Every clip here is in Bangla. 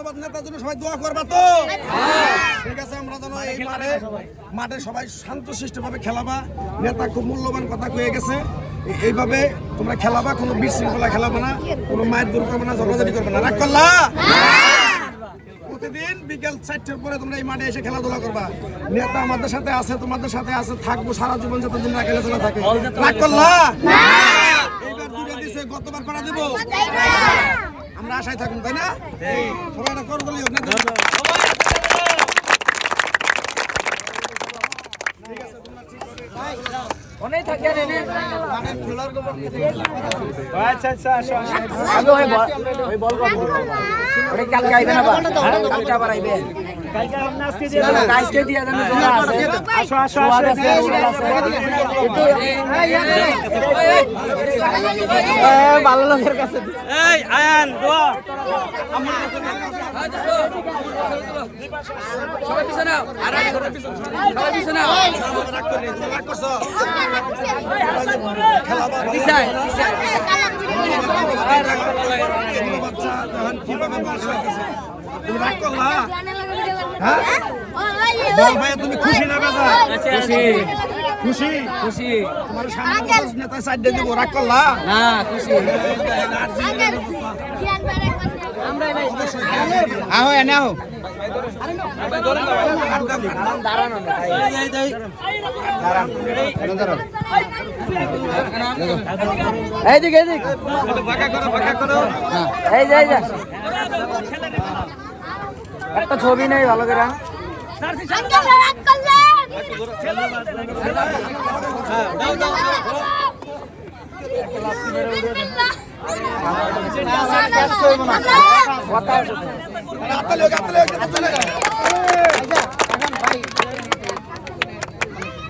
ধন্যবাদ। নেতার জন্য সবাই দোয়া করবা তো? ঠিক আছে, আমরা যেন এই মাঠে সবাই শান্তশিষ্টভাবে খেলাবা। নেতা খুব মূল্যবান কথা কয়ে গেছে, এইভাবে তোমরা খেলাবা, কোনো বিশৃঙ্খলা খেলাবা না, কোনো মায়ের দূর করবে না, ঝগড়াঝাটি করবে না। রাগ করলা? প্রতিদিন বিকেল 4টার পরে তোমরা এই মাঠে এসে খেলাধুলা করবা। নেতা আমাদের সাথে আছে, তোমাদের সাথে আছে, থাকবো সারা জীবন যতদিন না খেলাধুলা থাকে। রাগ করলা? এইবার দুটো দিছে, গতবার করা দেবো। আমরা আশায় থাকুন, তাই না? সবাই এটা করে বলি। অনেক থাকে রে মাঠের খেলার গোবর আচ্ছা আচ্ছা আগে ওই বল করব ওরে কালকে আইবে না কালকে আবার আইবে কালকে আপনি আজকে দিয়ে দেন আজকে দিয়ে দেন আসো আসো আসো এই ভালো লোকের কাছে এই আয়ান দোয়া সবাই পিছনে নাও আর আগে করে পিছনে সবাই পিছনে নাও রাগ করে রাগ করছো খেলাবা দিছাই বাচ্চা তখন কিভাবে পাস হইতেছে তুমি রাগ করলা হ্যাঁ বল ভাই তুমি খুশি না বেজা খুশি খুশি খুশি তোমার সামনে নেতা সাইড দিয়ে দেব রাগ করলা না খুশি আমরা ভাই আহো এনে আহো দাঁড়ানো না এই এই দাঁড়ান এই দিক ফাঁকা করো এই যা একটা ছবি নেই ভালো করে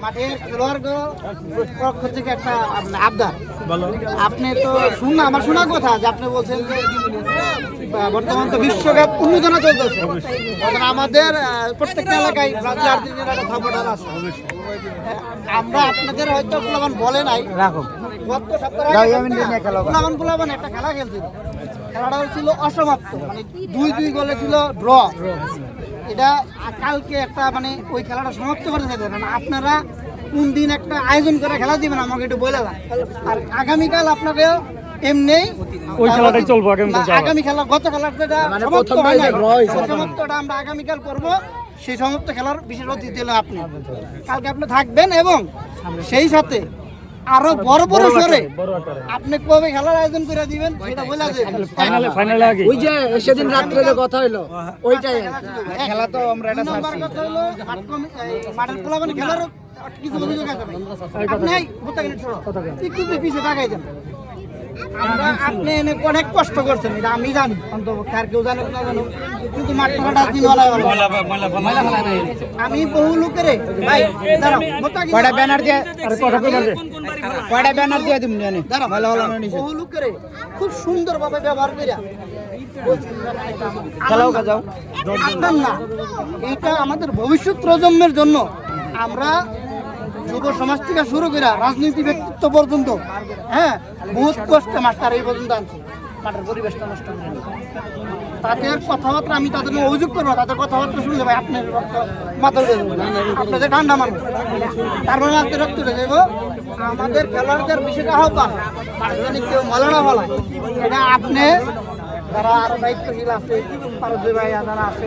মাঠের খেলোয়াড় পক্ষ থেকে একটা আবদার আপনি তো শুননা আমার শোনা কথা যে আপনি বলছেন যে বর্তমান তো বিশ্বকাপ উন্মোচনা চলতেছে আমাদের প্রত্যেকটা এলাকায় ব্রাজিল আর্জেন্টিনার একটা সাপোর্টার আছে আমরা আপনাদের হয়তো পোলাবান বলে নাই রাখো গত সপ্তাহে পোলাবান একটা খেলা খেলছিল খেলাটা ছিল অসমাপ্ত মানে 2-2 গোলে ছিল ড্র এটা কালকে একটা মানে ওই খেলাটা সমাপ্ত করে যেতে না আপনারা কোন দিন একটা আয়োজন করে খেলা দিবেন আমাকে একটু বলে দেন আর আগামীকাল আপনাকে এমনি ওই খেলাটাই চলবো আগামী খেলা গত খেলাটা সমাপ্ত হয় নাই সমাপ্তটা আমরা আগামীকাল করব সেই সমাপ্ত খেলার বিশেষ অতিথি হলো আপনি কালকে আপনি থাকবেন এবং সেই সাথে আরো বড় সরে আপনি কবে খেলার আয়োজন করে দিবেন সেটা বলে ফাইনালে আগে ওই যে সেদিন রাত্রে যে কথা হলো ওইটাই খেলা তো আমরা এটা ছাড়ছি কথা হলো মাঠের পোলাবান খেলার কিছু অভিযোগ আছে আপনি একটু পিছিয়ে তাকাই দেন আমরা আপনি এনে অনেক কষ্ট করছেন এটা আমি জানি অন্তত আর কেউ জানে না জানো কিন্তু মাঠ খেলাটা দিন আমি বহু লোকের ভাই দাঁড়াও কয়টা ব্যানার দিয়ে আরে কথা কই বলবে কয়টা ব্যানার দিয়ে দিমু জানি দাঁড়াও ভালো ভালো নিছে বহু লোকের খুব সুন্দরভাবে ব্যবহার কইরা খেলাও যাও না এটা আমাদের ভবিষ্যৎ প্রজন্মের জন্য আমরা যুব সমাজ থেকে শুরু করে রাজনীতি ব্যক্তিত্ব পর্যন্ত হ্যাঁ বহুত কষ্টে মাস্টার এই পর্যন্ত আনছে মাঠের পরিবেশটা নষ্ট করে তাদের কথাবার্তা আমি তাদের অভিযোগ করবো তাদের কথাবার্তা শুনলে ভাই আপনার মাথা উঠে যাবো আপনাদের ঠান্ডা মানুষ তারপরে আপনার রক্ত উঠে যাবো আমাদের খেলোয়াড়দের বিষয়টা আহ্বান কেউ মলানা বলা এটা আপনি যারা আরো দায়িত্বশীল আছে ভাই যারা আছে